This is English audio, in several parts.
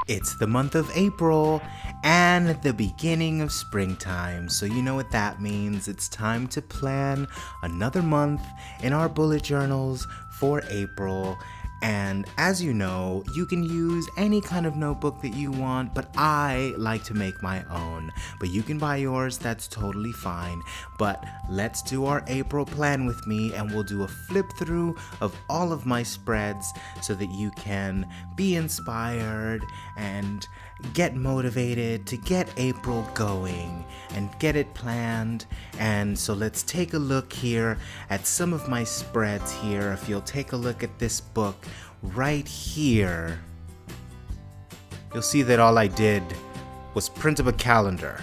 It's the month of April and the beginning of springtime, so you know what that means. It's time to plan another month in our bullet journals for April. And as you know, you can use any kind of notebook that you want, but I like to make my own. But you can buy yours, that's totally fine. But let's do our April plan with me, and we'll do a flip through of all of my spreads so that you can be inspired and get motivated to get April going and get it planned. And so let's take a look here at some of my spreads here. If you'll take a look at this book right here, you'll see that all I did was print up a calendar.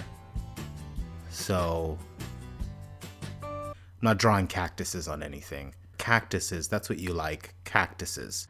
So I'm not drawing cactuses on anything. Cactuses, that's what you like, cactuses.